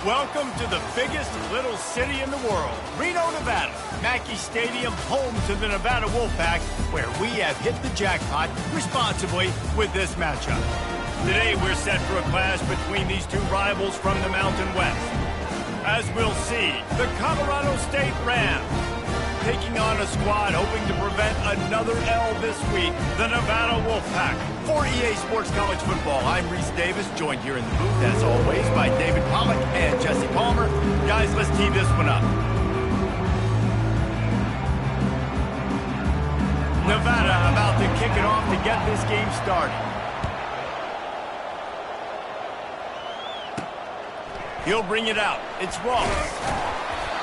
Welcome to the biggest little city in the world, Reno, Nevada. Mackey Stadium, home to the Nevada Wolfpack, where we have hit the jackpot responsibly with this matchup. Today, we're set for a clash between these two rivals from the Mountain West. As we'll see, the Colorado State Rams taking on a squad hoping to prevent another L this week, the Nevada Wolfpack. For EA Sports College Football, I'm Reese Davis, joined here in the booth, as always, by David Pollack and Jesse Palmer. Guys, let's tee this one up. Nevada about to kick it off to get this game started. He'll bring it out. It's Ross.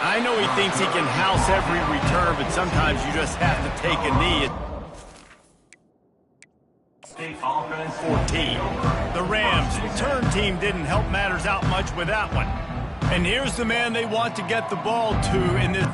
I know he thinks he can house every return, but sometimes you just have to take a knee. 14. The Rams' return team didn't help matters out much with that one. And here's the man they want to get the ball to in this.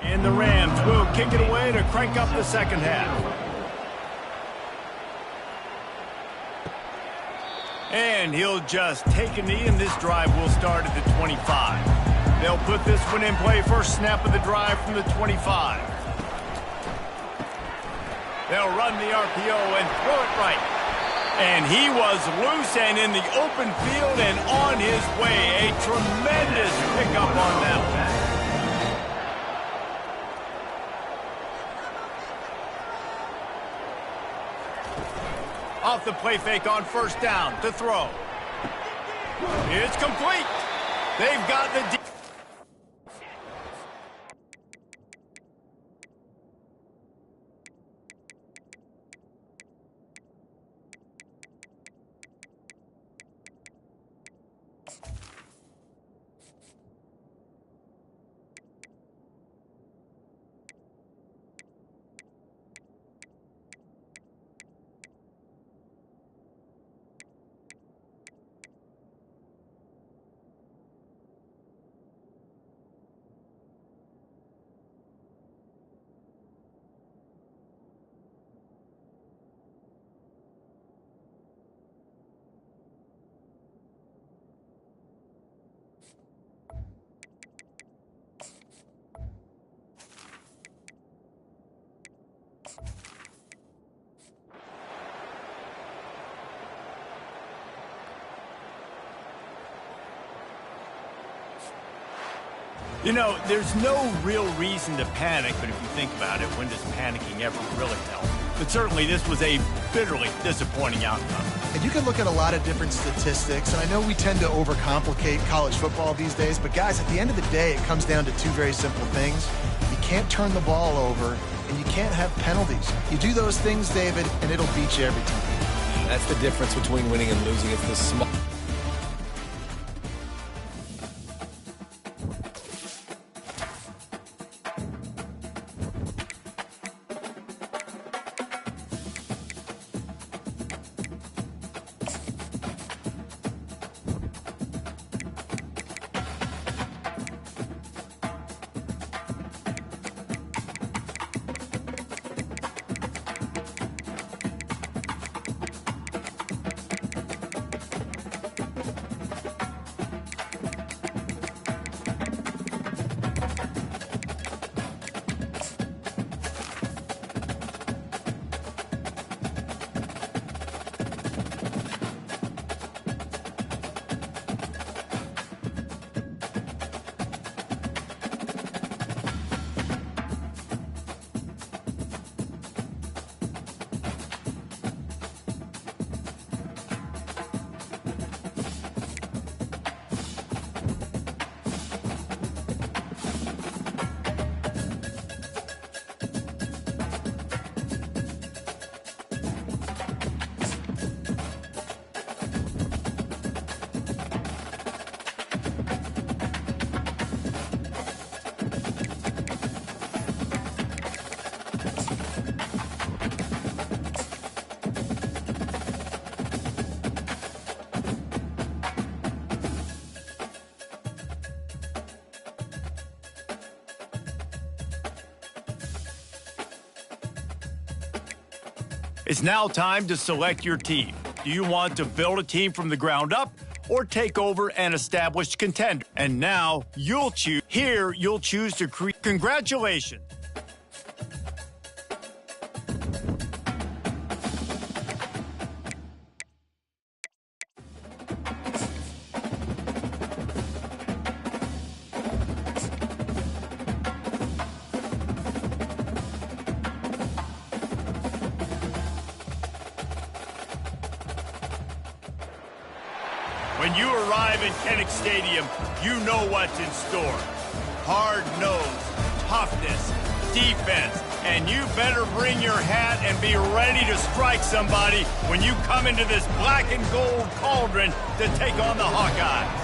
And the Rams will kick it away to crank up the second half. And he'll just take a knee, and this drive will start at the 25. They'll put this one in play first snap of the drive from the 25. They'll run the RPO and throw it right. And he was loose and in the open field and on his way. A tremendous pickup on that one. Off the play fake on first down to throw. It's complete. They've got the... You know, there's no real reason to panic, but if you think about it, when does panicking ever really help? But certainly this was a bitterly disappointing outcome. And you can look at a lot of different statistics, and I know we tend to overcomplicate college football these days, but guys, at the end of the day, it comes down to two very simple things. You can't turn the ball over, and you can't have penalties. You do those things, David, and it'll beat you every time. That's the difference between winning and losing. It's the small... It's now time to select your team. Do you want to build a team from the ground up or take over an established contender? And now you'll choose. Here, you'll choose to create. Congratulations. When you arrive in Ncaa Stadium, you know what's in store. Hard nose, toughness, defense, and you better bring your hat and be ready to strike somebody when you come into this black and gold cauldron to take on the Hawkeyes.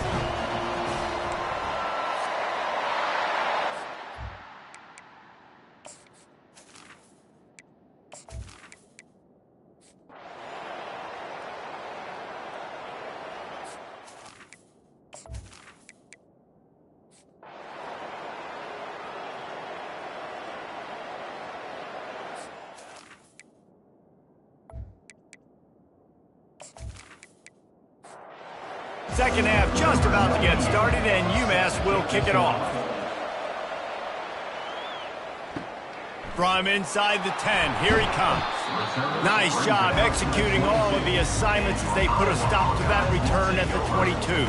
Second half just about to get started, and UMass will kick it off. From inside the 10, here he comes. Nice job executing all of the assignments as they put a stop to that return at the 22.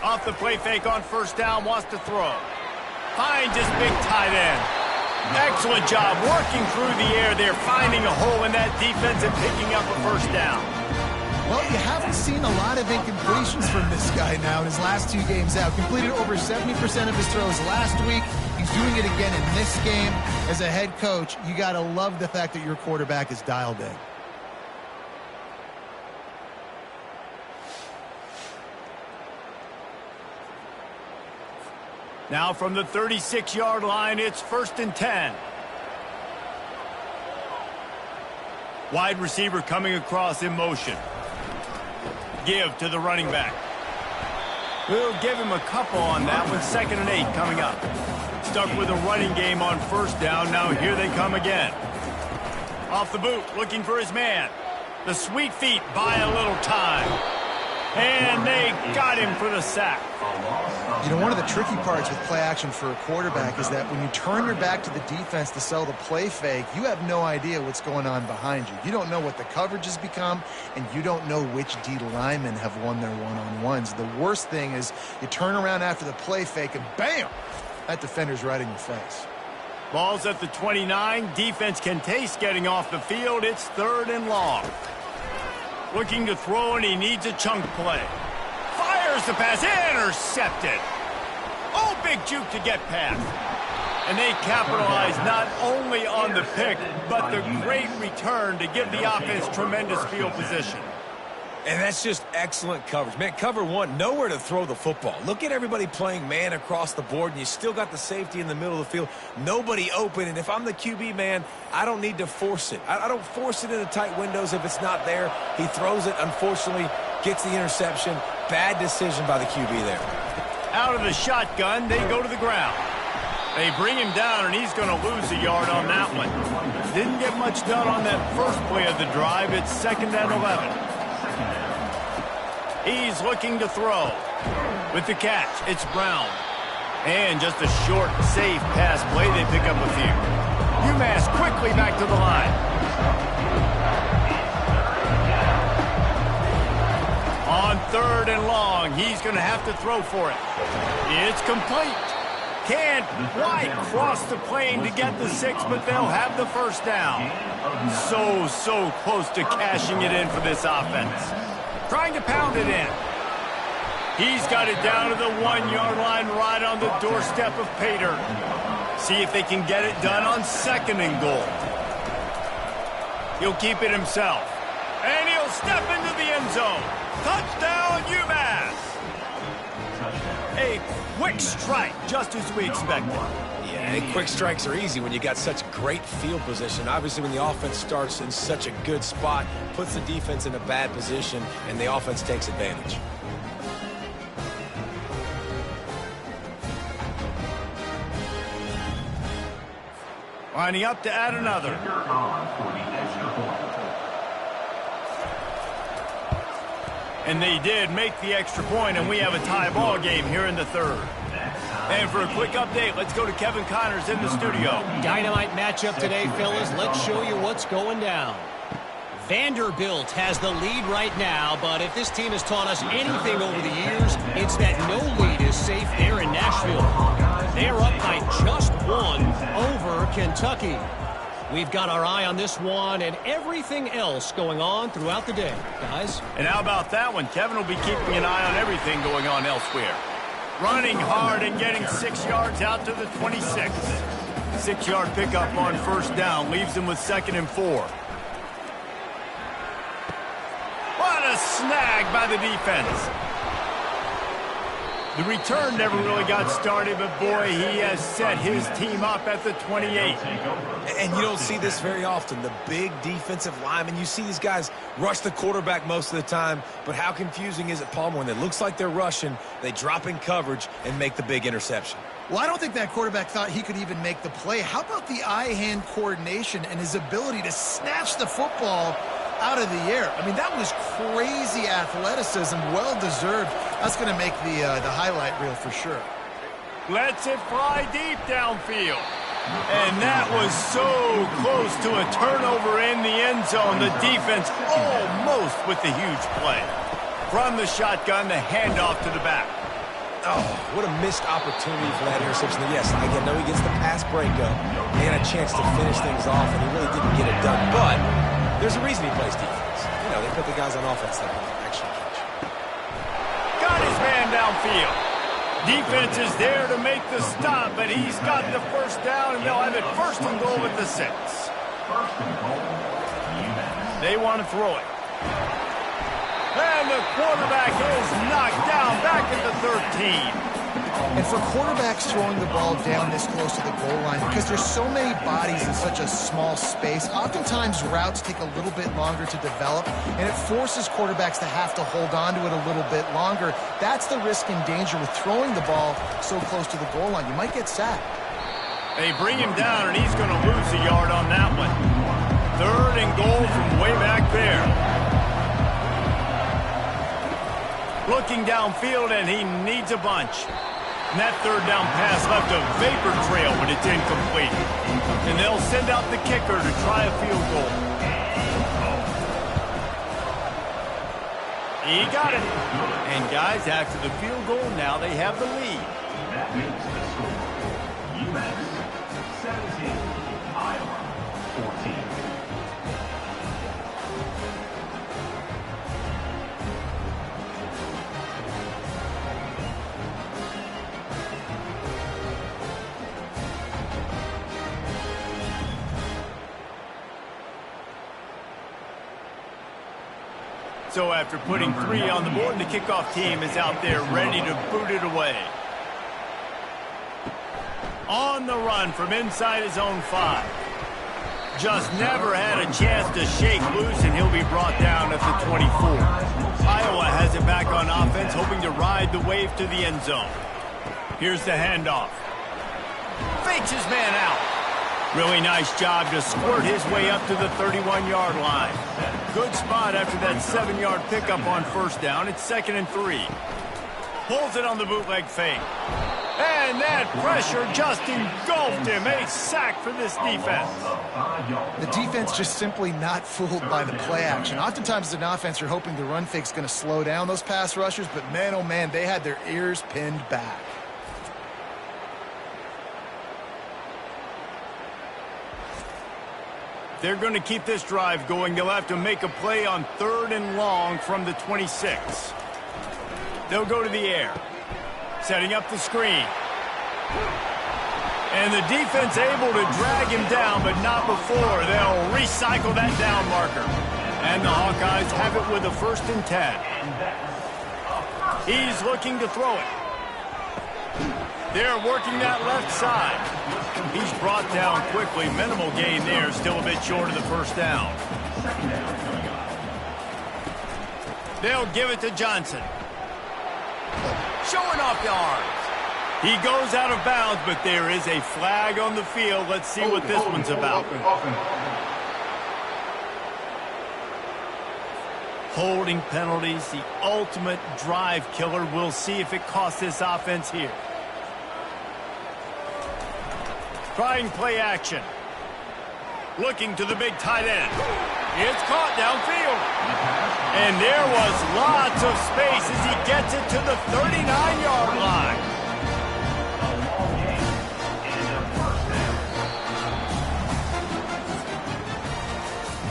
Off the play fake on first down, wants to throw. Finds his big tight end. Excellent job working through the air there, finding a hole in that defense and picking up a first down. Well, you haven't seen a lot of incompletions from this guy now in his last 2 games out. Completed over 70% of his throws last week. He's doing it again in this game. As a head coach, you got to love the fact that your quarterback is dialed in. Now from the 36-yard line, it's 1st and 10. Wide receiver coming across in motion. Give to the running back. We'll give him a couple on that one. 2nd and 8 coming up. Stuck with a running game on first down. Now here they come again. Off the boot, looking for his man. The sweet feet buy a little time. And they got him for the sack. You know, one of the tricky parts with play action for a quarterback is that when you turn your back to the defense to sell the play fake, you have no idea what's going on behind you. You don't know what the coverage has become, and you don't know which D linemen have won their one-on-ones. The worst thing is you turn around after the play fake, and bam! That defender's right in your face. Ball's at the 29. Defense can taste getting off the field. It's 3rd and long. Looking to throw, and he needs a chunk play. Fires the pass, intercepted. Oh, big juke to get past. And they capitalize not only on the pick, but the great return to give the offense tremendous field position. And that's just excellent coverage. Man, cover one, nowhere to throw the football. Look at everybody playing man across the board, and you still got the safety in the middle of the field. Nobody open, and if I'm the QB, man, I don't need to force it. I don't force it into tight windows if it's not there. He throws it, unfortunately, gets the interception. Bad decision by the QB there. Out of the shotgun, they go to the ground. They bring him down, and he's going to lose a yard on that one. Didn't get much done on that first play of the drive. It's 2nd and 11. He's looking to throw. With the catch, it's Brown. And just a short, safe pass play. They pick up a few. UMass quickly back to the line. On 3rd and long, he's going to have to throw for it. It's complete. Can't quite cross the plane to get the 6, but they'll have the first down. So close to cashing it in for this offense. Trying to pound it in. He's got it down to the 1-yard line right on the doorstep of Pater. See if they can get it done on 2nd and goal. He'll keep it himself. And he'll step into the end zone. Touchdown, UMass! A quick strike, just as we expected. Yeah, and quick strikes are easy when you got such great field position. Obviously, when the offense starts in such a good spot, puts the defense in a bad position, and the offense takes advantage. Lining up to add another. And they did make the extra point, and we have a tie ball game here in the third. And for a quick update, let's go to Kevin Connors in the studio. Dynamite matchup today, fellas. Let's show you what's going down. Vanderbilt has the lead right now, but if this team has taught us anything over the years, it's that no lead is safe there in Nashville. They're up by just one over Kentucky. We've got our eye on this one and everything else going on throughout the day, guys. And how about that one? Kevin will be keeping an eye on everything going on elsewhere. Running hard and getting 6 yards out to the 26. 6-yard pickup on first down leaves him with 2nd and 4. What a snag by the defense. The return never really got started, but boy, he has set his team up at the 28. And you don't see this very often, the big defensive linemen. You see these guys rush the quarterback most of the time, but how confusing is it, Palmer, when it looks like they're rushing, they drop in coverage and make the big interception? Well, I don't think that quarterback thought he could even make the play. How about the eye-hand coordination and his ability to snatch the football out of the air? I mean, that was crazy athleticism, well-deserved. That's going to make the highlight reel for sure. Lets it fly deep downfield. And that was so close to a turnover in the end zone. The defense almost with the huge play. From the shotgun, the handoff to the back. Oh, what a missed opportunity for that interception. Yes, I know he gets the pass breakup and a chance to finish things off, and he really didn't get it done. But there's a reason he plays defense. You know, they put the guys on offense that can actually catch. Got his man downfield. Defense is there to make the stop, but he's got the first down, and they'll have it 1st and goal at the 6. They want to throw it. And the quarterback is knocked down back at the 13. And for quarterbacks throwing the ball down this close to the goal line, because there's so many bodies in such a small space, oftentimes routes take a little bit longer to develop, and it forces quarterbacks to have to hold on to it a little bit longer. That's the risk and danger with throwing the ball so close to the goal line. You might get sacked. They bring him down, and he's going to lose a yard on that one. 3rd and goal from way back there. Looking downfield, and he needs a bunch. And that 3rd down pass left a vapor trail, but it's incomplete. And they'll send out the kicker to try a field goal. He got it. And guys, after the field goal, now they have the lead. That makes the score. UMass 17, Iowa 14. So after putting 3 on the board, the kickoff team is out there ready to boot it away. On the run from inside his own 5. Just never had a chance to shake loose, and he'll be brought down at the 24. Iowa has it back on offense, hoping to ride the wave to the end zone. Here's the handoff. Fakes his man out. Really nice job to squirt his way up to the 31-yard line. Good spot after that 7-yard pickup on first down. It's 2nd and 3. Pulls it on the bootleg fake. And that pressure just engulfed him. A sack for this defense. The defense just simply not fooled by the play action. Oftentimes as an offense, you're hoping the run fake's going to slow down those pass rushers, but man, oh man, they had their ears pinned back. They're going to keep this drive going. They'll have to make a play on 3rd and long from the 26. They'll go to the air. Setting up the screen. And the defense able to drag him down, but not before. They'll recycle that down marker. And the Hawkeyes have it with a 1st and 10. He's looking to throw it. They're working that left side. He's brought down quickly. Minimal gain there. Still a bit short of the 1st down. They'll give it to Johnson. Showing off the arms. He goes out of bounds, but there is a flag on the field. Let's see what this one's about. Holding penalties, the ultimate drive killer. We'll see if it costs this offense here. Trying play action. Looking to the big tight end. It's caught downfield. And there was lots of space as he gets it to the 39-yard line.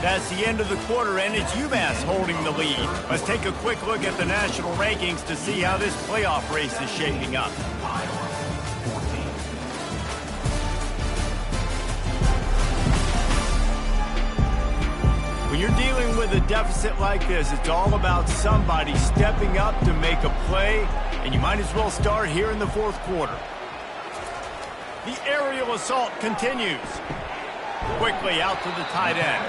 That's the end of the quarter, and it's UMass holding the lead. Let's take a quick look at the national rankings to see how this playoff race is shaping up. When you're dealing with a deficit like this, it's all about somebody stepping up to make a play, and you might as well start here in the fourth quarter. The aerial assault continues. Quickly out to the tight end.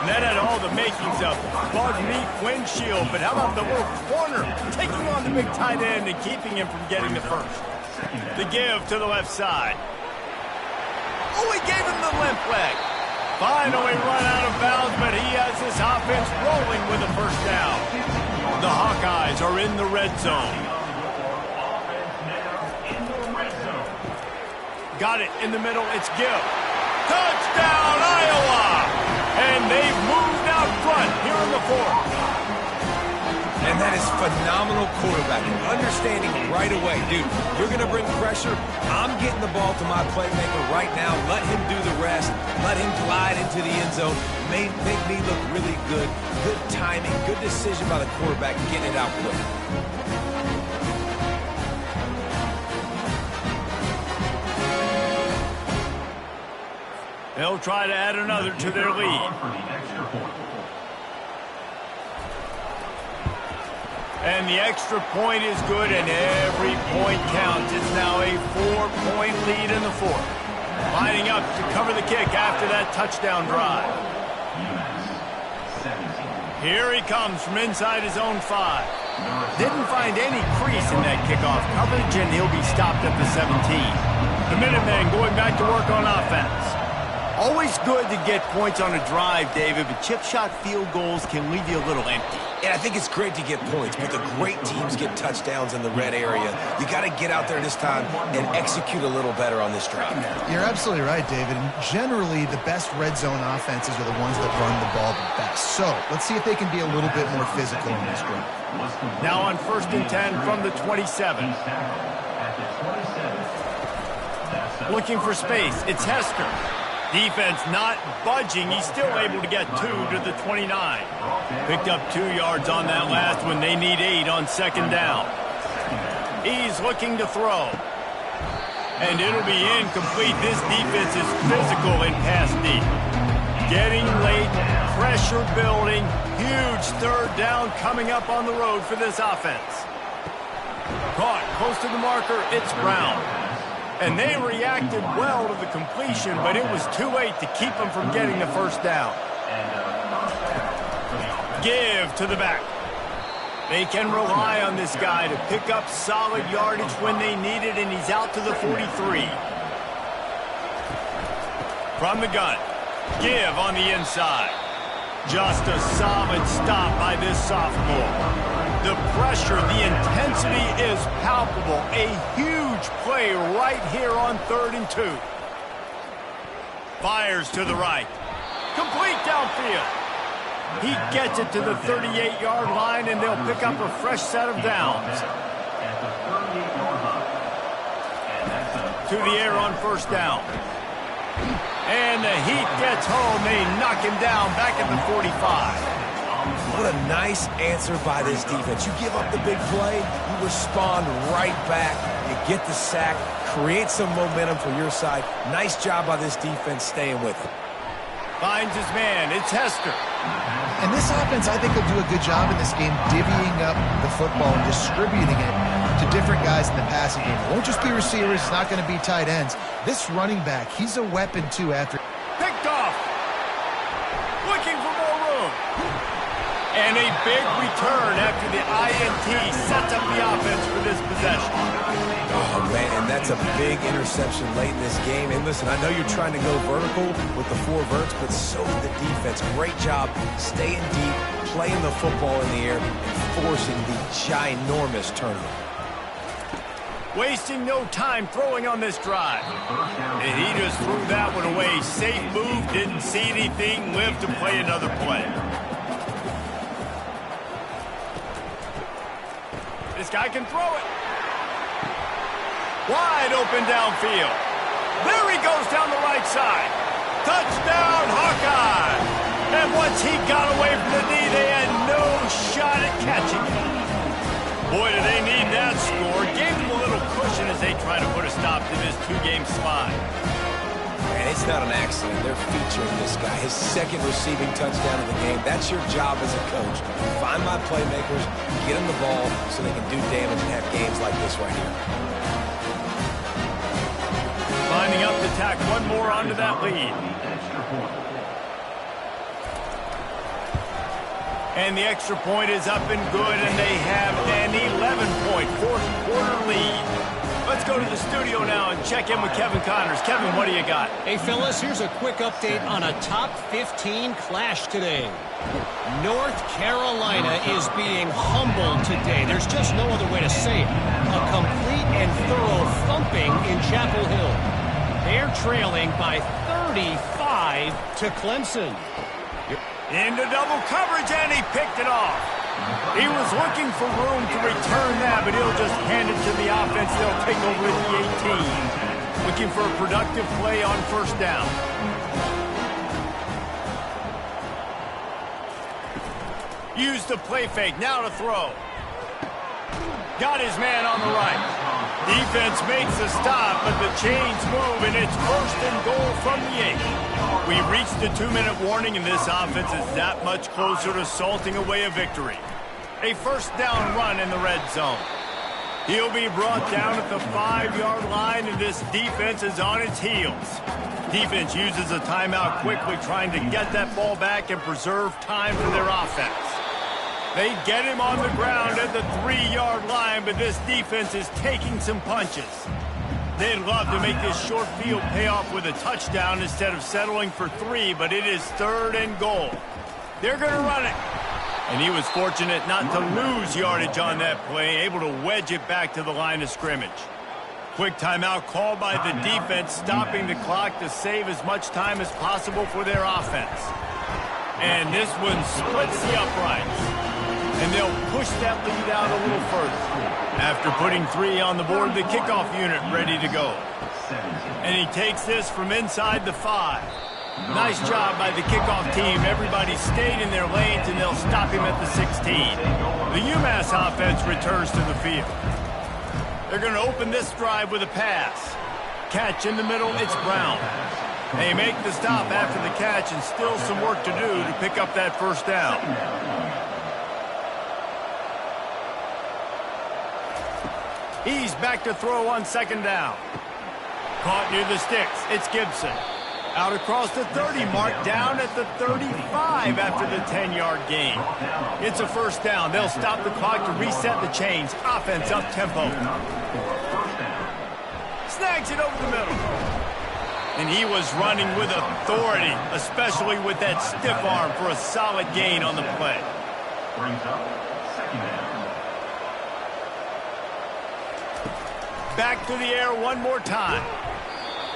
And that had all the makings of bug-meat windshield, but how about the little corner taking on the big tight end and keeping him from getting the first? The give to the left side. Oh, he gave him the limp leg. Finally run out of bounds, but he has this offense rolling with a first down. The Hawkeyes are in the red zone. Got it in the middle, it's Gibb. Touchdown, Iowa! And they've moved out front here in the fourth. And that is phenomenal quarterbacking. Understanding right away, dude, you're going to bring pressure. I'm getting the ball to my playmaker right now. Let him do the rest. Let him glide into the end zone. Make me look really good. Good timing, good decision by the quarterback, getting it out quick. They'll try to add another to their lead. And the extra point is good, and every point counts. It's now a 4-point lead in the fourth. Lining up to cover the kick after that touchdown drive. Here he comes from inside his own 5. Didn't find any crease in that kickoff coverage, and he'll be stopped at the 17. The Minutemen going back to work on offense. Always good to get points on a drive, David, but chip shot field goals can leave you a little empty. And I think it's great to get points, but the great teams get touchdowns in the red area. You got to get out there this time and execute a little better on this drive. You're absolutely right, David. And generally, the best red zone offenses are the ones that run the ball the best. So let's see if they can be a little bit more physical in this drive. Now on 1st and 10 from the 27. Looking for space. It's Hester. Defense not budging. He's still able to get 2 to the 29. Picked up 2 yards on that last one. They need 8 on 2nd down. He's looking to throw. And it'll be incomplete. This defense is physical in pass deep. Getting late, pressure building. Huge 3rd down coming up on the road for this offense. Caught close to the marker. It's Brown. And they reacted well to the completion, but it was too late to keep them from getting the first down. Give to the back. They can rely on this guy to pick up solid yardage when they need it, and he's out to the 43. From the gun, Give on the inside. Just a solid stop by this sophomore. The pressure, the intensity is palpable. A huge play right here on 3rd and 2. Fires to the right. Complete downfield. He gets it to the 38-yard line, and they'll pick up a fresh set of downs. To the air on 1st down. And the heat gets home. They knock him down back at the 45. What a nice answer by this defense. You give up the big play, you respond right back, you get the sack, create some momentum for your side. Nice job by this defense staying with it. Finds his man. It's Hester. And this offense, I think, will do a good job in this game divvying up the football and distributing it to different guys in the passing game. It won't just be receivers. It's not going to be tight ends. This running back, he's a weapon, too, after. Picked off. Looking for more room. And a big return after the INT sets up the offense for this possession. Oh, man, and that's a big interception late in this game. And listen, I know you're trying to go vertical with the 4 verts, but so did the defense. Great job staying deep, playing the football in the air, and forcing the ginormous turnover. Wasting no time throwing on this drive. And he just threw that one away. Safe move, didn't see anything, lived to play another play. This guy can throw it. Wide open downfield. There he goes down the right side. Touchdown, Hawkeye. And once he got away from the knee, they had no shot at catching it. Boy, do they need that score. Gave them a little cushion as they try to put a stop to this 2-game slide. And it's not an accident. They're featuring this guy. His second receiving touchdown of the game. That's your job as a coach. Find my playmakers, get them the ball so they can do damage and have games like this right here. Lining up to tack one more onto that lead. And the extra point is up and good, and they have an 11-point fourth-quarter lead. Let's go to the studio now and check in with Kevin Connors. Kevin, what do you got? Hey, fellas, here's a quick update on a top 15 clash today. North Carolina is being humbled today. There's just no other way to say it. A complete and thorough thumping in Chapel Hill. They're trailing by 35 to Clemson. Into double coverage, and he picked it off. He was looking for room to return that, but he'll just hand it to the offense. They'll take over at the 18. Looking for a productive play on first down. Use the play fake, now to throw. Got his man on the right. Defense makes a stop, but the chains move, and it's first and goal from the 8. We reached the 2-minute warning, and this offense is that much closer to salting away a victory. A first down run in the red zone. He'll be brought down at the 5-yard line, and this defense is on its heels. Defense uses a timeout quickly, trying to get that ball back and preserve time for their offense. They get him on the ground at the 3-yard line, but this defense is taking some punches. They'd love to make this short field pay off with a touchdown instead of settling for 3, but it is 3rd and goal. They're going to run it. And he was fortunate not to lose yardage on that play, able to wedge it back to the line of scrimmage. Quick timeout called by the defense, stopping the clock to save as much time as possible for their offense. And this one splits the uprights. And they'll push that lead out a little further. After putting 3 on the board, the kickoff unit ready to go. And he takes this from inside the 5. Nice job by the kickoff team. Everybody stayed in their lanes, and they'll stop him at the 16. The UMass offense returns to the field. They're going to open this drive with a pass. Catch in the middle, it's Brown. They make the stop after the catch, and still some work to do to pick up that first down. He's back to throw on second down. Caught near the sticks. It's Gibson. Out across the 30 mark, down at the 35 after the 10-yard gain. It's a first down. They'll stop the clock to reset the chains. Offense up tempo. Snags it over the middle. And he was running with authority, especially with that stiff arm for a solid gain on the play. Brings up second down. Back to the air one more time.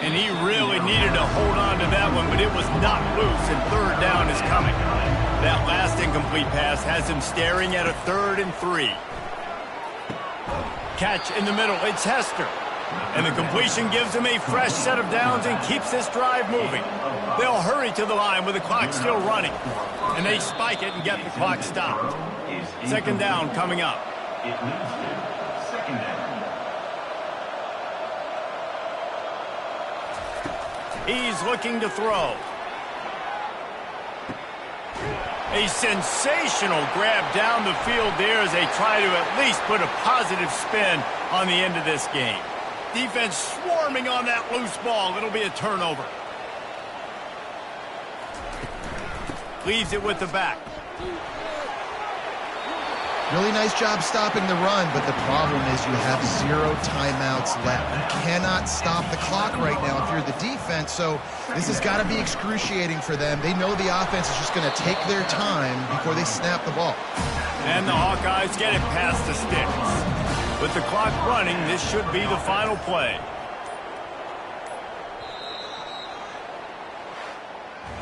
And he really needed to hold on to that one, but it was not loose, and 3rd down is coming. That last incomplete pass has him staring at a 3rd and 3. Catch in the middle, it's Hester. And the completion gives him a fresh set of downs and keeps this drive moving. They'll hurry to the line with the clock still running. And they spike it and get the clock stopped. Second down coming up. It moves to second down. He's looking to throw. A sensational grab down the field there as they try to at least put a positive spin on the end of this game. Defense swarming on that loose ball. It'll be a turnover. Leaves it with the back. Really nice job stopping the run, but the problem is you have 0 timeouts left. You cannot stop the clock right now if you're the defense, so this has got to be excruciating for them. They know the offense is just going to take their time before they snap the ball. And the Hawkeyes get it past the sticks. With the clock running, this should be the final play.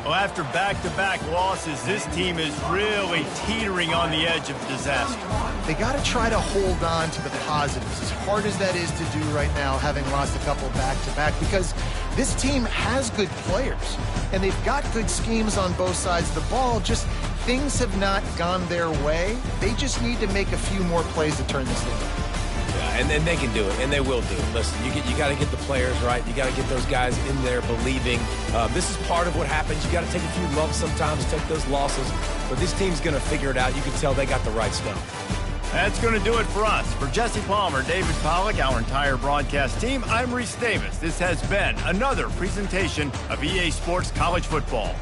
Well, after back-to-back losses, this team is really teetering on the edge of disaster. They got to try to hold on to the positives, as hard as that is to do right now, having lost a couple back-to-back, because this team has good players, and they've got good schemes on both sides of the ball, just things have not gone their way. They just need to make a few more plays to turn this thing around. Yeah, and they can do it, and they will do it. Listen, you got to get the players right. You got to get those guys in there believing. This is part of what happens. You got to take a few lumps sometimes, take those losses. But this team's going to figure it out. You can tell they got the right stuff. That's going to do it for us. For Jesse Palmer, David Pollack, our entire broadcast team, I'm Reese Davis. This has been another presentation of EA Sports College Football.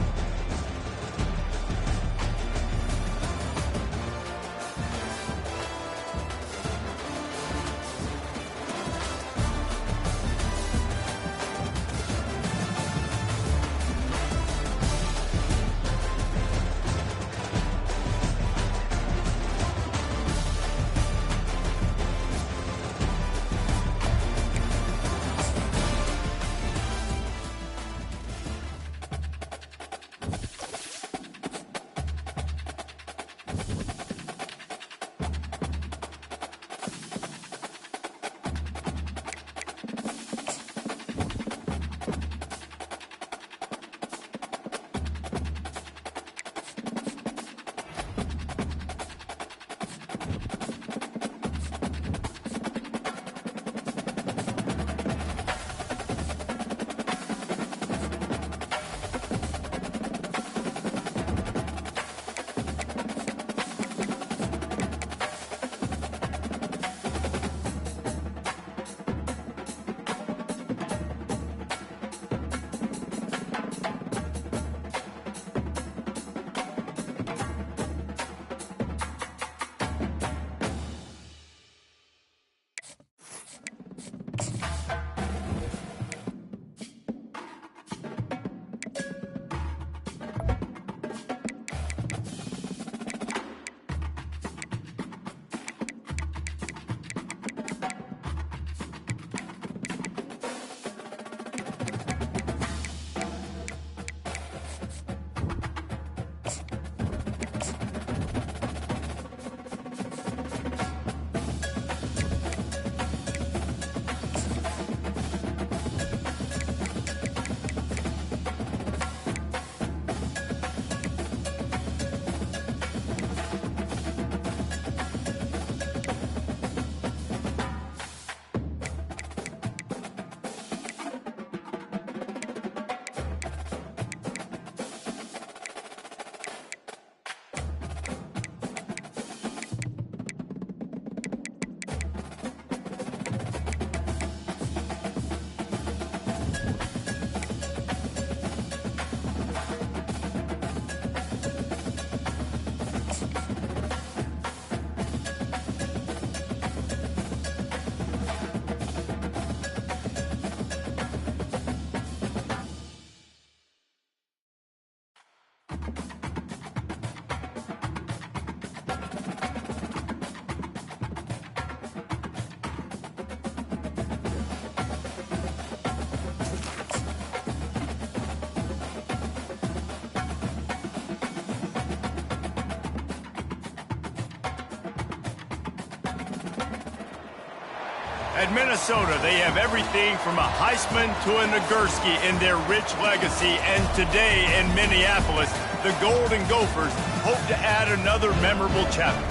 At Minnesota, they have everything from a Heisman to a Nagurski in their rich legacy. And today in Minneapolis, the Golden Gophers hope to add another memorable chapter.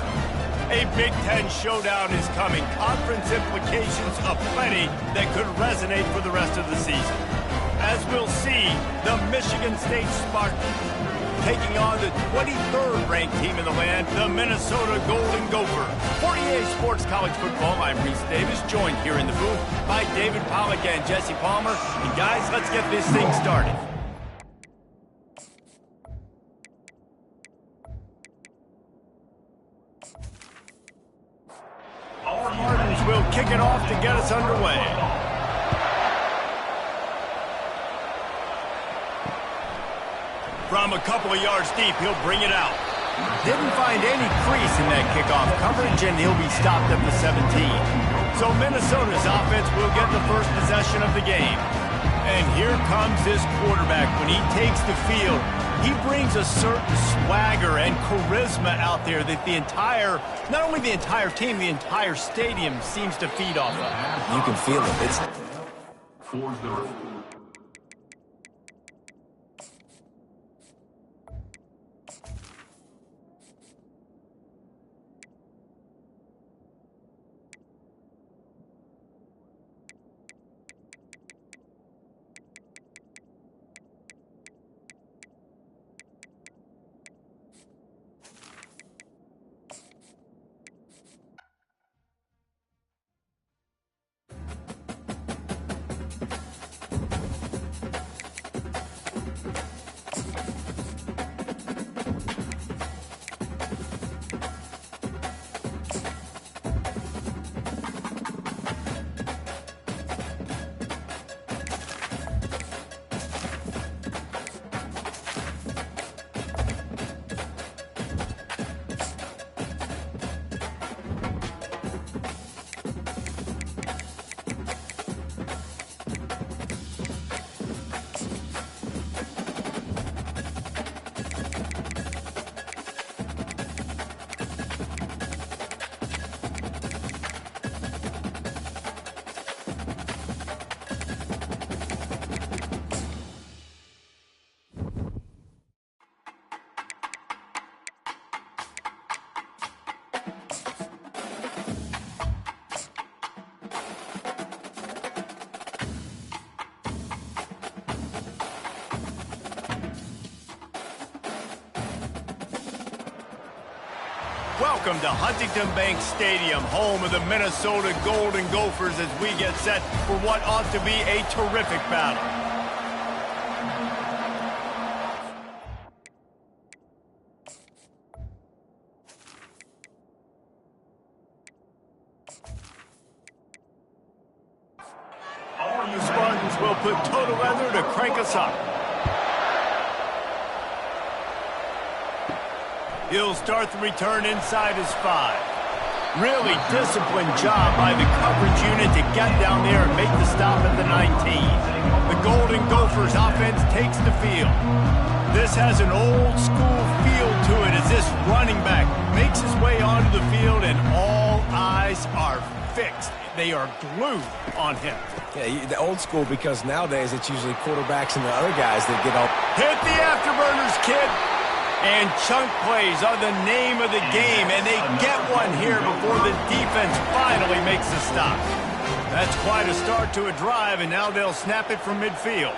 A Big Ten showdown is coming. Conference implications aplenty that could resonate for the rest of the season. As we'll see, the Michigan State Spartans taking on the 23rd ranked team in the land, the Minnesota Golden Gophers. For EA Sports College Football, I'm Reese Davis, joined here in the booth by David Pollack and Jesse Palmer. And guys, let's get this thing started. kick it off to get us underway. From a couple of yards deep, he'll bring it out. Didn't find any crease in that kickoff coverage, and he'll be stopped at the 17. So Minnesota's offense will get the first possession of the game. And here comes this quarterback. When he takes the field, he brings a certain swagger and charisma out there that not only the entire team, the entire stadium seems to feed off of. You can feel it. It's 4-0. Welcome to Huntington Bank Stadium, home of the Minnesota Golden Gophers, as we get set for what ought to be a terrific battle. All you Spartans will put total leather to crank us up. He'll start the return inside his 5. Really disciplined job by the coverage unit to get down there and make the stop at the 19. The Golden Gophers offense takes the field. This has an old school feel to it as this running back makes his way onto the field and all eyes are fixed. They are glued on him. Yeah, the old school, because nowadays it's usually quarterbacks and the other guys that get up. Hit the afterburners, kid. And chunk plays are the name of the game, and they get one here before the defense finally makes the stop. That's quite a start to a drive, and now they'll snap it from midfield.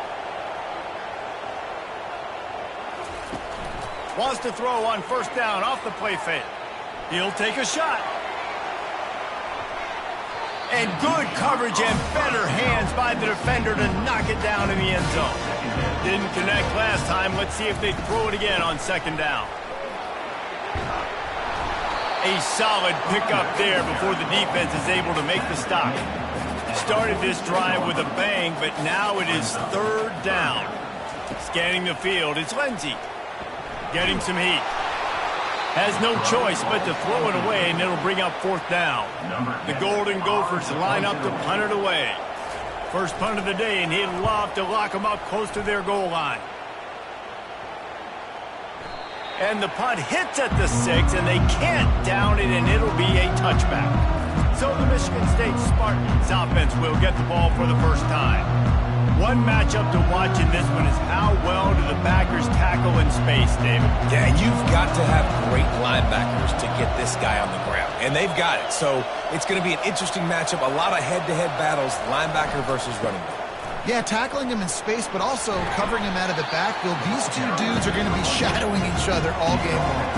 Wants to throw on first down off the play fake. He'll take a shot. And good coverage and better hands by the defender to knock it down in the end zone. Didn't connect last time. Let's see if they throw it again on second down. A solid pickup there before the defense is able to make the stop. Started this drive with a bang, but now it is third down. Scanning the field, it's Ncaa. Getting some heat. Has no choice but to throw it away, and it'll bring up fourth down. The Golden Gophers line up to punt it away. First punt of the day, and he'd love to lock them up close to their goal line. And the punt hits at the 6, and they can't down it, and it'll be a touchback. So the Michigan State Spartans offense will get the ball for the first time. One matchup to watch in this one is how well do the backers tackle in space, David? Yeah, you've got to have great linebackers to get this guy on the ground, and they've got it. So it's going to be an interesting matchup, a lot of head-to-head battles, linebacker versus running back. Yeah, tackling him in space, but also covering him out of the backfield. These two dudes are going to be shadowing each other all game long.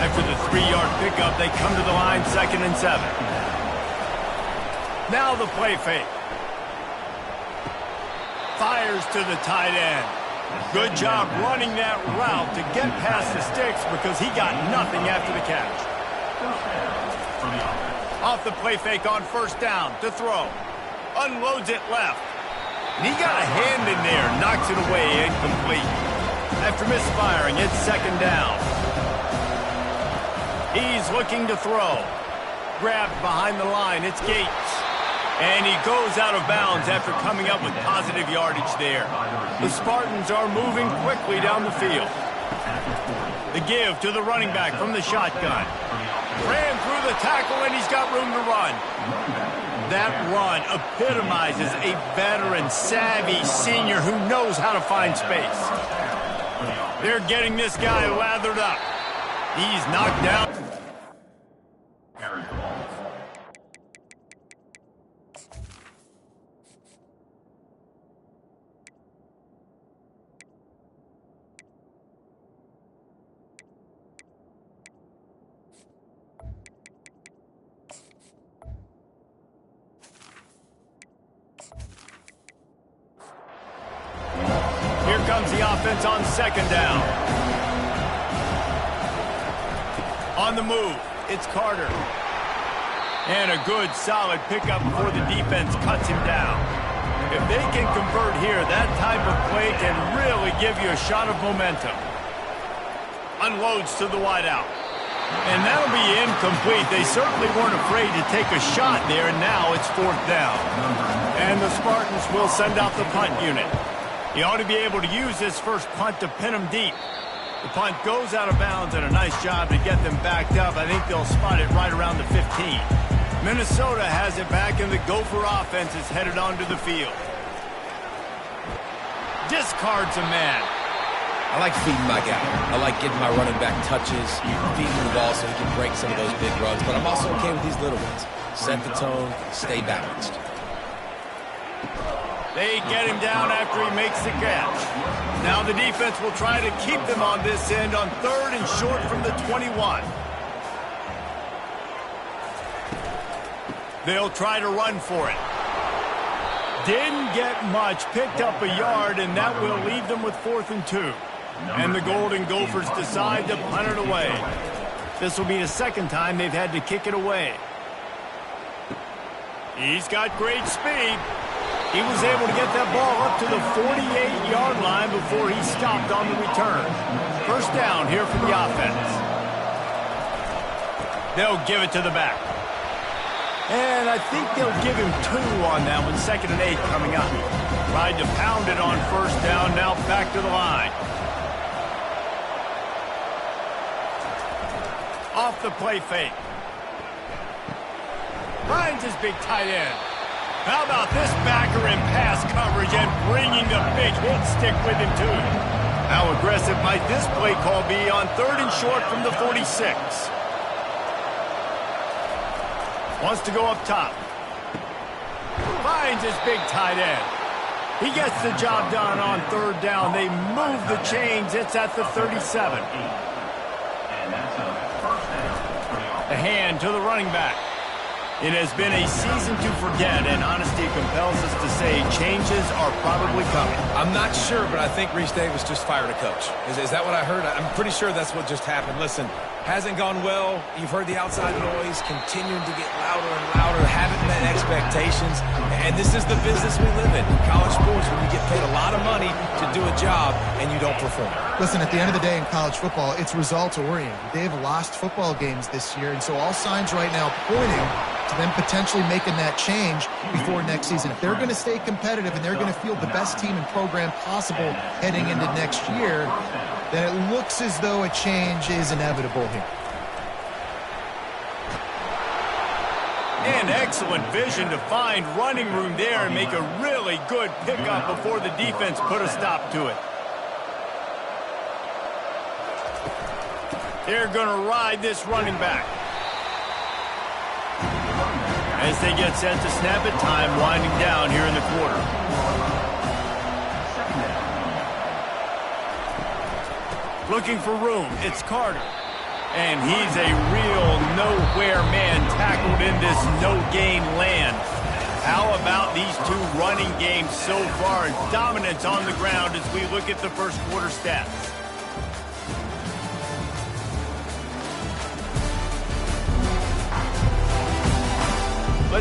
After the 3-yard pickup, they come to the line, 2nd and 7. Now the play fake. Fires to the tight end. Good job running that route to get past the sticks because he got nothing after the catch. Off the play fake on first down to throw. Unloads it left. And he got a hand in there, knocks it away, incomplete. After misfiring, it's second down. He's looking to throw. Grabbed behind the line, it's Gates. And he goes out of bounds after coming up with positive yardage there. The Spartans are moving quickly down the field. The give to the running back from the shotgun. Ran through the tackle, and he's got room to run. That run epitomizes a veteran, savvy senior who knows how to find space. They're getting this guy lathered up. He's knocked down. Comes the offense on second down. On the move, it's Carter. And a good, solid pickup before the defense cuts him down. If they can convert here, that type of play can really give you a shot of momentum. Unloads to the wideout. And that'll be incomplete. They certainly weren't afraid to take a shot there, and now it's fourth down. And the Spartans will send out the punt unit. He ought to be able to use this first punt to pin him deep. The punt goes out of bounds, and a nice job to get them backed up. I think they'll spot it right around the 15. Minnesota has it back, and the Gopher offense is headed onto the field. Discards a man. I like feeding my guy. I like getting my running back touches, feeding the ball so he can break some of those big runs. But I'm also okay with these little ones. Set the tone, stay balanced. They get him down after he makes the catch. Now the defense will try to keep them on this end on third and short from the 21. They'll try to run for it. Didn't get much, picked up a yard, and that will leave them with 4th and 2. And the Golden Gophers decide to punt it away. This will be the second time they've had to kick it away. He's got great speed. He was able to get that ball up to the 48-yard line before he stopped on the return. First down here for the offense. They'll give it to the back. And I think they'll give him 2 on that one. 2nd and 8 coming up. Tried to pound it on first down, now back to the line. Off the play fake. Finds his big tight end. How about this backer in pass coverage and bringing the big hit stick with him, too? How aggressive might this play call be on 3rd and short from the 46? Wants to go up top. Finds his big tight end. He gets the job done on 3rd down. They move the chains. It's at the 37. The hand to the running back. It has been a season to forget, and honesty compels us to say changes are probably coming. I'm not sure, but I think Reese Davis just fired a coach. Is that what I heard? I'm pretty sure that's what just happened. Listen, hasn't gone well. You've heard the outside noise continuing to get louder and louder, haven't met expectations, and this is the business we live in. College sports, when you get paid a lot of money to do a job and you don't perform. Listen, at the end of the day in college football, it's results-oriented. They have lost football games this year, and so all signs right now pointing to them potentially making that change before next season. If they're going to stay competitive and they're going to field the best team and program possible heading into next year, then it looks as though a change is inevitable here. And excellent vision to find running room there and make a really good pickup before the defense put a stop to it. They're going to ride this running back. As they get set to snap it, time winding down here in the quarter. Looking for room, it's Carter. And he's a real nowhere man tackled in this no-gain land. How about these two running games so far? Dominance on the ground as we look at the first quarter stats.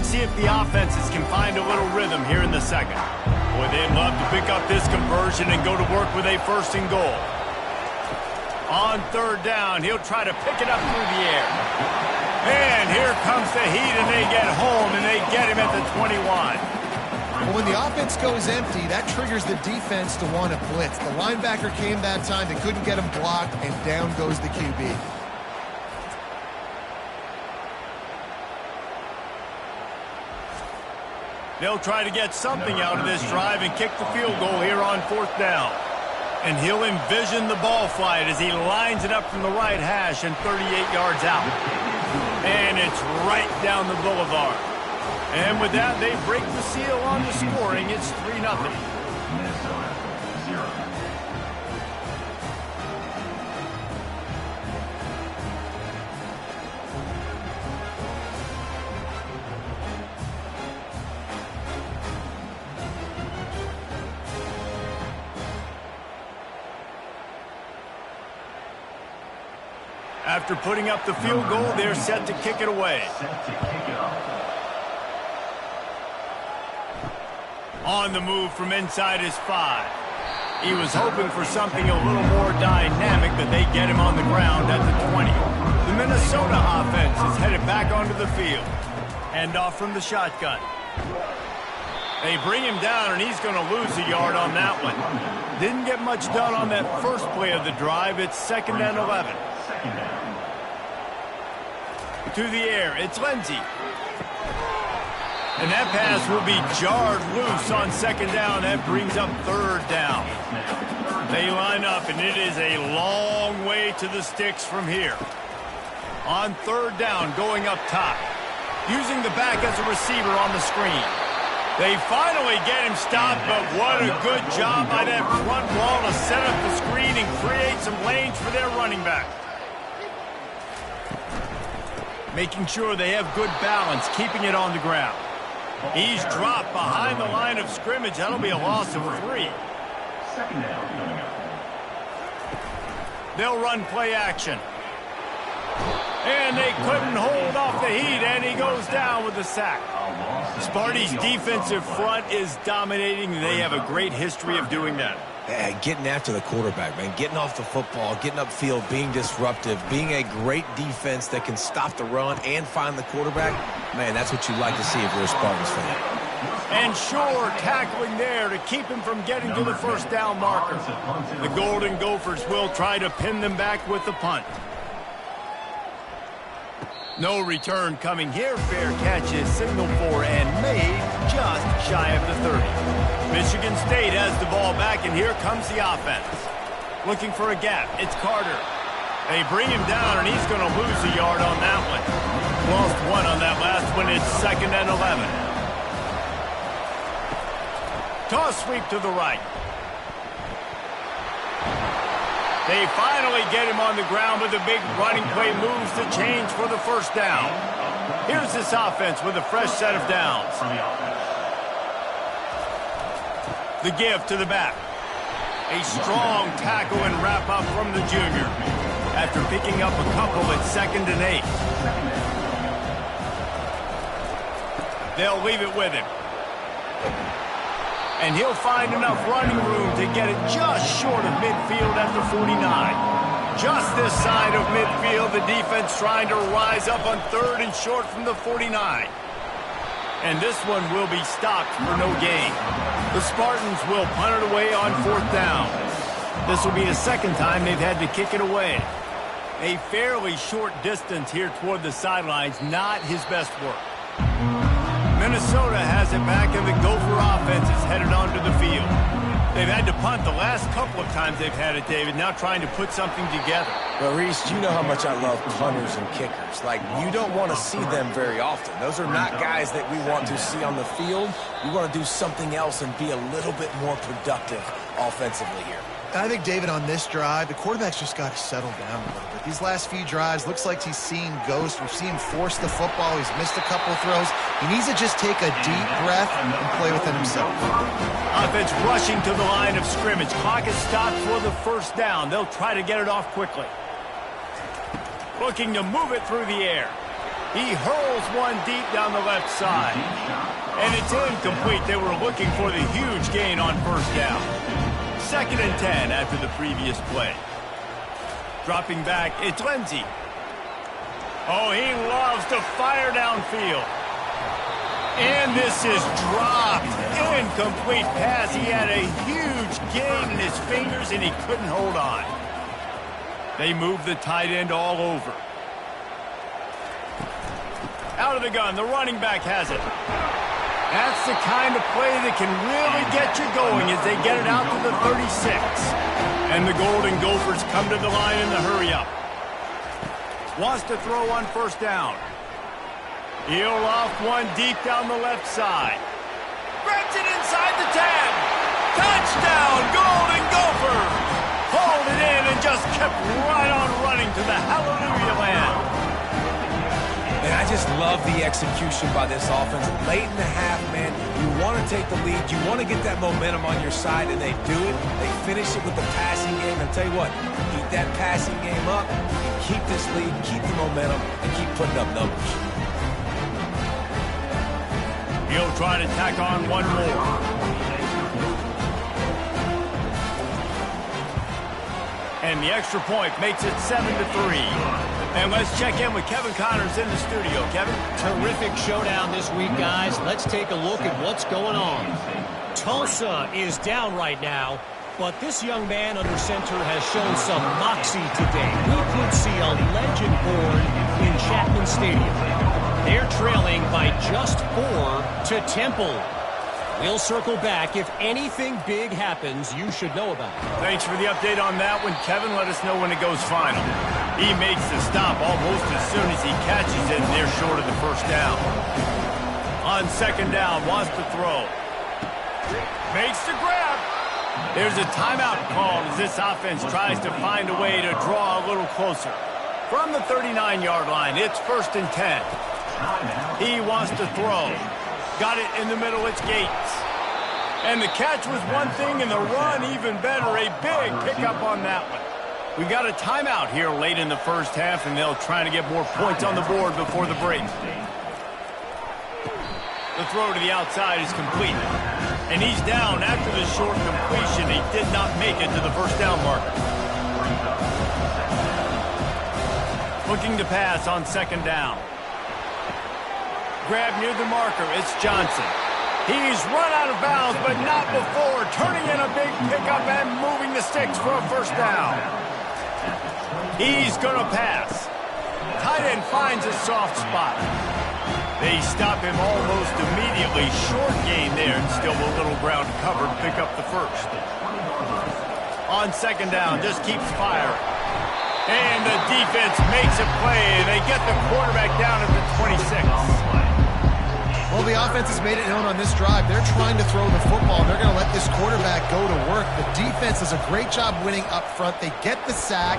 Let's see if the offenses can find a little rhythm here in the second. Boy, they'd love to pick up this conversion and go to work with a 1st and goal. On 3rd down, he'll try to pick it up through the air. And here comes the Heat, and they get home, and they get him at the 21. Well, when the offense goes empty, that triggers the defense to want to blitz. The linebacker came that time. They couldn't get him blocked, and down goes the QB. They'll try to get something out of this drive and kick the field goal here on 4th down. And he'll envision the ball flight as he lines it up from the right hash and 38 yards out. And it's right down the boulevard. And with that, they break the seal on the scoring. It's 3-0. After putting up the field goal, they're set to kick it away. On the move from inside his 5. He was hoping for something a little more dynamic, but they get him on the ground at the 20. The Minnesota offense is headed back onto the field. Hand off from the shotgun. They bring him down, and he's going to lose a yard on that one. Didn't get much done on that first play of the drive. It's 2nd and 11. To the air, it's Lindsey. And that pass will be jarred loose on 2nd down. That brings up 3rd down. They line up, and it is a long way to the sticks from here. On 3rd down, going up top. Using the back as a receiver on the screen. They finally get him stopped, but what a good job by that front wall to set up the screen and create some lanes for their running back. Making sure they have good balance, keeping it on the ground. He's dropped behind the line of scrimmage. That'll be a loss of 3. 2nd down coming up. They'll run play action. And they couldn't hold off the Heat, and he goes down with the sack. Sparty's defensive front is dominating. They have a great history of doing that. Getting after the quarterback, man. Getting off the football, getting upfield, being disruptive, being a great defense that can stop the run and find the quarterback. Man, that's what you like to see if you're a Spartans fan. And sure, tackling there to keep him from getting to the 1st down marker. The Golden Gophers will try to pin them back with the punt. No return coming here. Fair catch is signaled for and made just shy of the 30. Michigan State has the ball back, and here comes the offense. Looking for a gap. It's Carter. They bring him down, and he's going to lose a yard on that one. Lost 1 on that last one. It's 2nd and 11. Toss sweep to the right. They finally get him on the ground, but the big running play moves the chains for the 1st down. Here's this offense with a fresh set of downs. The give to the back. A strong tackle and wrap up from the junior. After picking up a couple, it's 2nd and 8. They'll leave it with him. And he'll find enough running room to get it just short of midfield at the 49. Just this side of midfield, the defense trying to rise up on 3rd and short from the 49. And this one will be stopped for no gain. The Spartans will punt it away on 4th down. This will be the 2nd time they've had to kick it away. A fairly short distance here toward the sidelines, not his best work. Minnesota has it back, and the Gopher offense is headed onto the field. They've had to punt the last couple of times they've had it, David, now trying to put something together. Well, Reese, you know how much I love punters and kickers. Like, you don't want to see them very often. Those are not guys that we want to see on the field. We want to do something else and be a little bit more productive offensively here. I think, David, on this drive, the quarterback's just got to settle down a little bit. These last few drives, looks like he's seeing ghosts. We've seen him force the football. He's missed a couple of throws. He needs to just take a deep breath and play within himself. Offense rushing to the line of scrimmage. Clock is stopped for the 1st down. They'll try to get it off quickly. Looking to move it through the air. He hurls one deep down the left side. And it's incomplete. They were looking for the huge gain on first down. 2nd and 10 after the previous play. Dropping back, it's Ncaa. Oh, he loves to fire downfield. And this is dropped. Incomplete pass. He had a huge gain in his fingers, and he couldn't hold on. They move the tight end all over. Out of the gun, the running back has it. That's the kind of play that can really get you going as they get it out to the 36. And the Golden Gophers come to the line in the hurry-up. Wants to throw on first down. He'll off one deep down the left side. Grabs it inside the 10. Touchdown, Golden Gophers! Hauled it in and just kept right on running to the hallelujah land. And I just love the execution by this offense. Late in the half, man, you want to take the lead. You want to get that momentum on your side, and they do it. They finish it with the passing game. And I'll tell you what, keep that passing game up, and keep this lead, keep the momentum, and keep putting up numbers. He'll try to tack on one more. And the extra point makes it 7-3. And let's check in with Kevin Connors in the studio. Kevin? Terrific showdown this week, guys. Let's take a look at what's going on. Tulsa is down right now, but this young man under center has shown some moxie today. We could see a legend born in Chapman Stadium. They're trailing by just 4 to Temple. We'll circle back. If anything big happens, you should know about it. Thanks for the update on that one, Kevin. Let us know when it goes final. He makes the stop almost as soon as he catches it, and they're short of the first down. On 2nd down, wants to throw. Makes the grab. There's a timeout called as this offense tries to find a way to draw a little closer. From the 39-yard line, it's 1st and 10. He wants to throw. Got it in the middle, it's Gates. And the catch was one thing, and the run even better. A big pickup on that one. We got a timeout here late in the first half, and they'll try to get more points on the board before the break. The throw to the outside is complete. And he's down after the short completion. He did not make it to the first down marker. Looking to pass on 2nd down. Grab near the marker. It's Johnson. He's run out of bounds, but not before. Turning in a big pickup and moving the sticks for a first down. He's going to pass. Tight end finds a soft spot. They stop him almost immediately. Short gain there, and still a little ground covered. Pick up the first. On 2nd down, just keeps firing. And the defense makes a play. They get the quarterback down at the 26. Well, the offense has made it known on this drive. They're trying to throw the football, and they're going to let this quarterback go to work. The defense does a great job winning up front. They get the sack.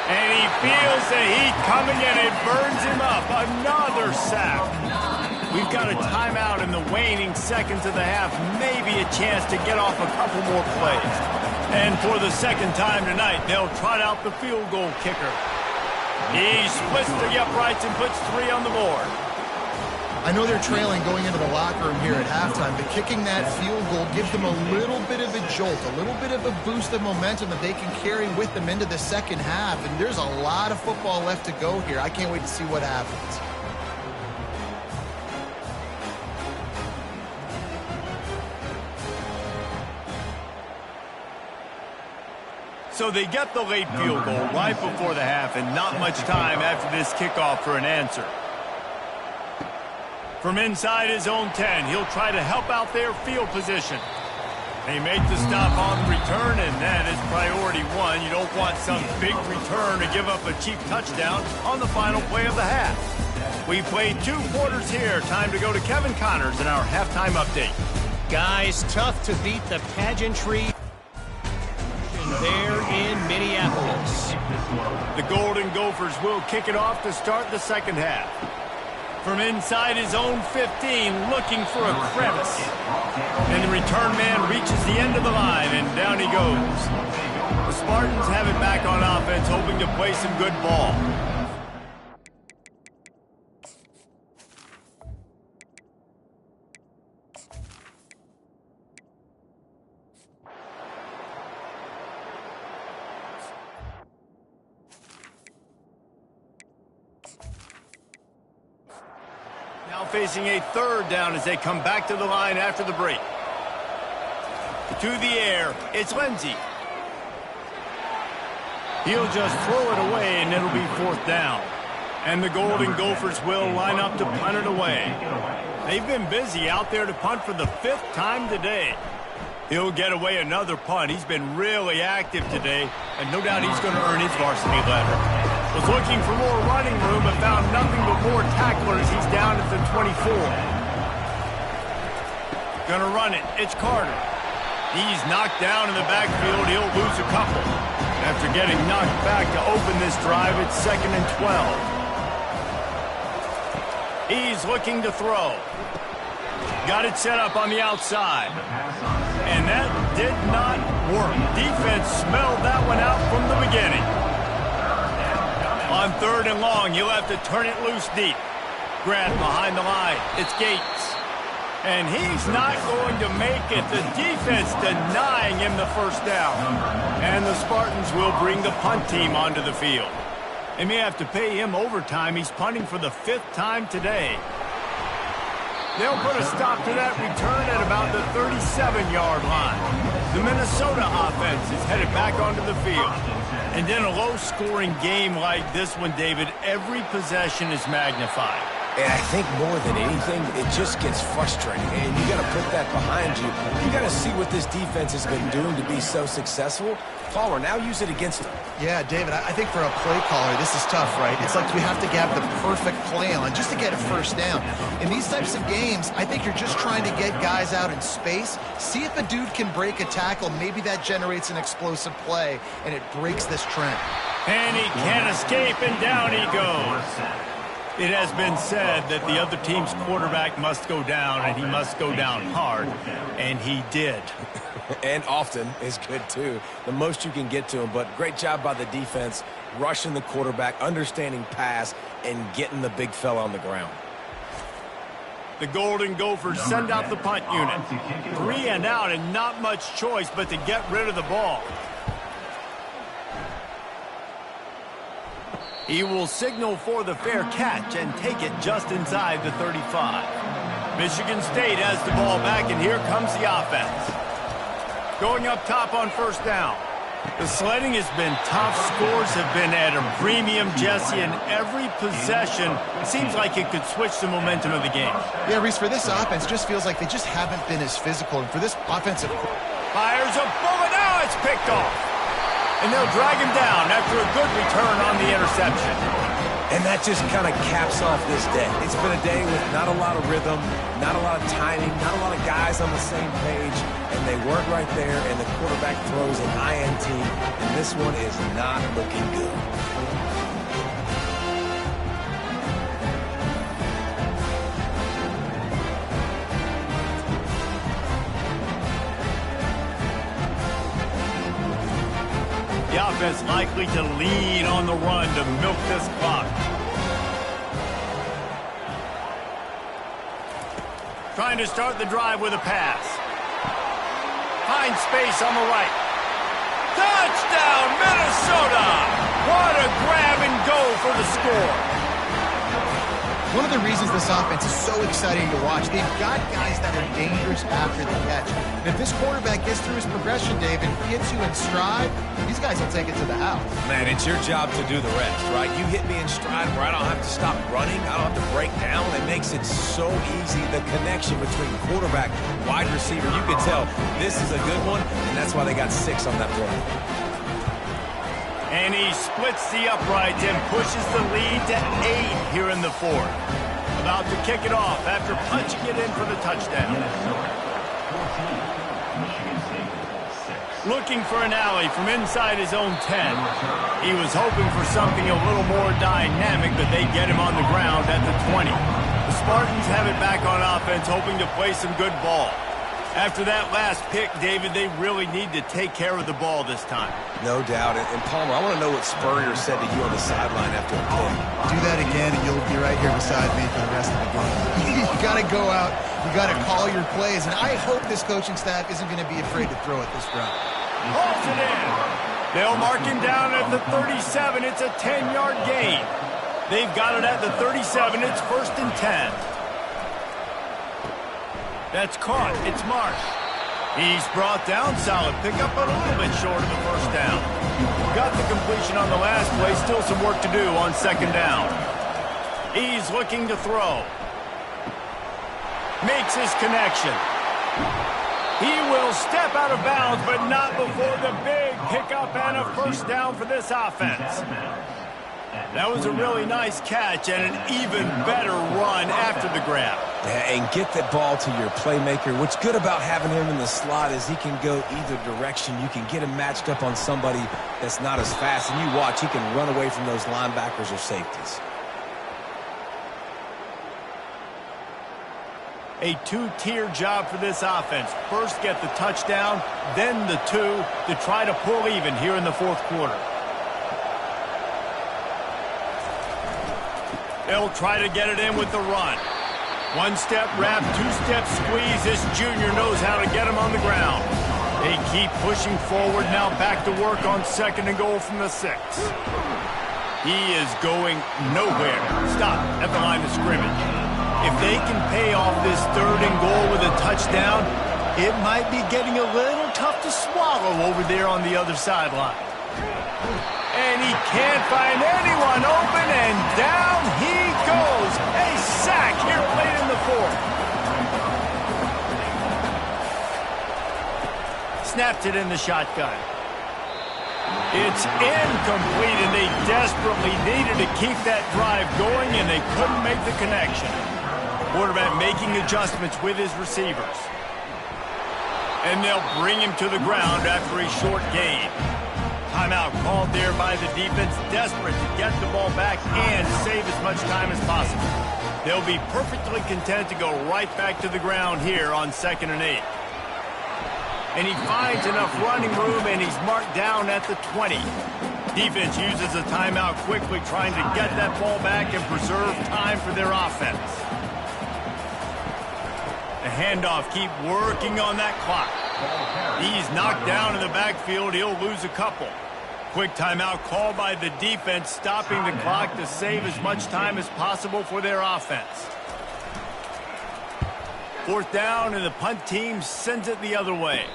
And he feels the heat coming in. It burns him up. Another sack. We've got a timeout in the waning seconds of the half. Maybe a chance to get off a couple more plays. And for the 2nd time tonight, they'll trot out the field goal kicker. He splits the uprights and puts 3 on the board. I know they're trailing going into the locker room here at halftime, but kicking that field goal gives them a little bit of a jolt, a little bit of a boost of momentum that they can carry with them into the 2nd half. And there's a lot of football left to go here. I can't wait to see what happens. So they get the late field goal right before the half, and not much time after this kickoff for an answer. From inside his own 10, he'll try to help out their field position. They make the stop on the return, and that is priority 1. You don't want some big return to give up a cheap touchdown on the final play of the half. We played 2 quarters here. Time to go to Kevin Connors in our halftime update. Guys, tough to beat the pageantry there in Minneapolis. The Golden Gophers will kick it off to start the 2nd half. From inside his own 15, looking for a crevice. And the return man reaches the end of the line, and down he goes. The Spartans have it back on offense, hoping to play some good ball. facing a third down as they come back to the line after the break. To the air, it's Ncaa. He'll just throw it away, and it'll be fourth down. And the Golden Gophers will line up to punt it away. They've been busy out there to punt for the 5th time today. He'll get away another punt. He's been really active today, and no doubt he's going to earn his varsity letter. Was looking for more running room, but found nothing but more tacklers. He's down at the 24. Gonna run it. It's Carter. He's knocked down in the backfield. He'll lose a couple. After getting knocked back to open this drive, it's 2nd and 12. He's looking to throw. Got it set up on the outside. And that did not work. Defense smelled that one out from the beginning. On 3rd and long, you'll have to turn it loose deep. Grant behind the line. It's Gates. And he's not going to make it. The defense denying him the first down. And the Spartans will bring the punt team onto the field. They may have to pay him overtime. He's punting for the 5th time today. They'll put a stop to that return at about the 37-yard line. The Minnesota offense is headed back onto the field. And in a low-scoring game like this one, David, every possession is magnified. And I think more than anything, it just gets frustrating. And you got to put that behind you. You got to see what this defense has been doing to be so successful. Palmer, now use it against them. Yeah, David, I think for a play caller, this is tough, right? It's like we have to have the perfect play on just to get a first down. In these types of games, I think you're just trying to get guys out in space, see if a dude can break a tackle. Maybe that generates an explosive play, and it breaks this trend. And he can't escape, and down he goes. It has been said that the other team's quarterback must go down, and he must go down hard, and he did. And often is good, too. The most you can get to him, but great job by the defense, rushing the quarterback, understanding pass, and getting the big fella on the ground. The Golden Gophers send out the punt unit. 3 and out, and not much choice but to get rid of the ball. He will signal for the fair catch and take it just inside the 35. Michigan State has the ball back, and here comes the offense. Going up top on first down. The sledding has been tough. Scores have been at a premium, Jesse, and every possession seems like it could switch the momentum of the game. Yeah, Reese, for this offense, just feels like they just haven't been as physical. And for this offensive... Fires a bullet. Now it's picked off. And they'll drag him down after a good return on the interception. And that just kind of caps off this day. It's been a day with not a lot of rhythm, not a lot of timing, not a lot of guys on the same page, and they weren't right there, and the quarterback throws an INT, and this one is not looking good. The offense likely to lead on the run to milk this clock. Trying to start the drive with a pass. Finds space on the right. Touchdown, Minnesota! What a grab and go for the score. One of the reasons this offense is so exciting to watch, they've got guys that are dangerous after the catch. And if this quarterback gets through his progression, David, gets you in stride, these guys will take it to the house. Man, it's your job to do the rest, right? You hit me in stride where I don't have to stop running. I don't have to break down. It makes it so easy. The connection between quarterback, wide receiver, you can tell this is a good one, and that's why they got 6 on that play. And he splits the uprights and pushes the lead to 8 here in the 4th. About to kick it off after punching it in for the touchdown. Looking for an alley from inside his own 10. He was hoping for something a little more dynamic, but they get him on the ground at the 20. The Spartans have it back on offense, hoping to play some good ball. After that last pick, David, they really need to take care of the ball this time. No doubt. And Palmer, I want to know what Spurrier said to you on the sideline after a play. Do that again, and you'll be right here beside me for the rest of the game. You got to go out. You got to call your plays. And I hope this coaching staff isn't going to be afraid to throw it this route. Hauls it in. They'll mark him down at the 37. It's a 10-yard gain. They've got it at the 37. It's 1st and 10. That's caught. It's Marsh. He's brought down. Solid pickup, but a little bit short of the first down. Got the completion on the last play. Still some work to do on second down. He's looking to throw. Makes his connection. He will step out of bounds, but not before the big pickup and a first down for this offense. That was a really nice catch and an even better run after the grab. Yeah, and get the ball to your playmaker. What's good about having him in the slot is he can go either direction. You can get him matched up on somebody that's not as fast, and you watch, he can run away from those linebackers or safeties. A two-tier job for this offense. First, get the touchdown, then the two to try to pull even here in the fourth quarter. They'll try to get it in with the run. One-step wrap, two-step squeeze. This junior knows how to get him on the ground. They keep pushing forward. Now back to work on second and goal from the 6. He is going nowhere. Stop at the line of scrimmage. If they can pay off this third and goal with a touchdown, it might be getting a little tough to swallow over there on the other sideline. And he can't find anyone open, and down he goes. A sack here late in the fourth. Snapped it in the shotgun. It's incomplete, and they desperately needed to keep that drive going, and they couldn't make the connection. Quarterback making adjustments with his receivers. And they'll bring him to the ground after a short gain. Timeout called there by the defense, desperate to get the ball back and save as much time as possible. They'll be perfectly content to go right back to the ground here on 2nd and 8. And he finds enough running room, and he's marked down at the 20. Defense uses a timeout quickly, trying to get that ball back and preserve time for their offense. The handoff, keep working on that clock. He's knocked down in the backfield. He'll lose a couple. Quick timeout called by the defense, stopping the clock to save as much time as possible for their offense. Fourth down, and the punt team sends it the other way.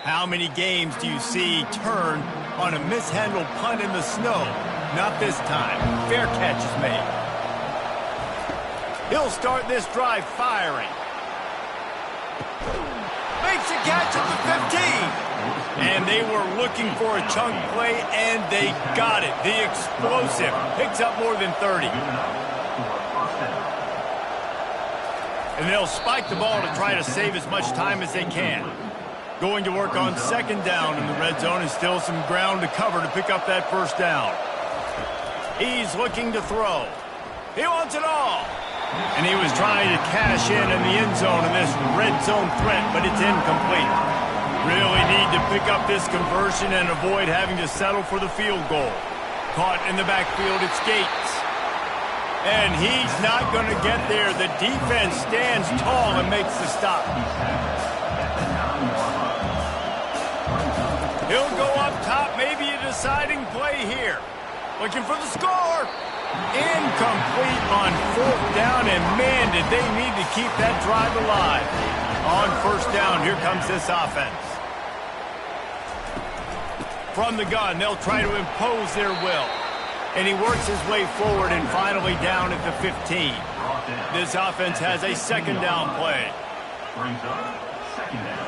How many games do you see turn on a mishandled punt in the snow? Not this time. Fair catch is made. He'll start this drive firing. Makes a catch at the 15. And they were looking for a chunk play, and they got it. The explosive picks up more than 30. And they'll spike the ball to try to save as much time as they can. Going to work on second down in the red zone, and still some ground to cover to pick up that first down. He's looking to throw. He wants it all. And he was trying to cash in the end zone in this red zone threat, but it's incomplete. Really need to pick up this conversion and avoid having to settle for the field goal. Caught in the backfield, it's Gates. And he's not going to get there. The defense stands tall and makes the stop. He'll go up top, maybe a deciding play here. Looking for the score. Incomplete on fourth down, and man, did they need to keep that drive alive. On first down, here comes this offense. From the gun, they'll try to impose their will. And he works his way forward and finally down at the 15. This offense has a second down play. Brings up second down.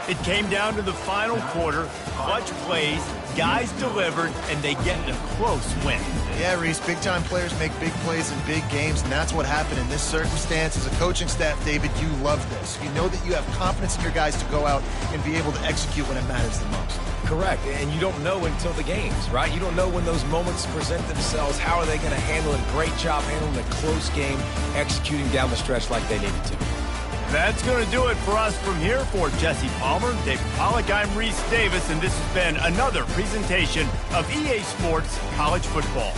It came down to the final quarter. Clutch plays, guys delivered, and they get a close win. Yeah, Reese, big-time players make big plays in big games, and that's what happened in this circumstance. As a coaching staff, David, you love this. You know that you have confidence in your guys to go out and be able to execute when it matters the most. Correct, and you don't know until the games, right? You don't know when those moments present themselves. How are they going to handle it? Great job handling a close game, executing down the stretch like they needed to. That's going to do it for us from here. For Jesse Palmer, David Pollack, I'm Reese Davis, and this has been another presentation of EA Sports College Football.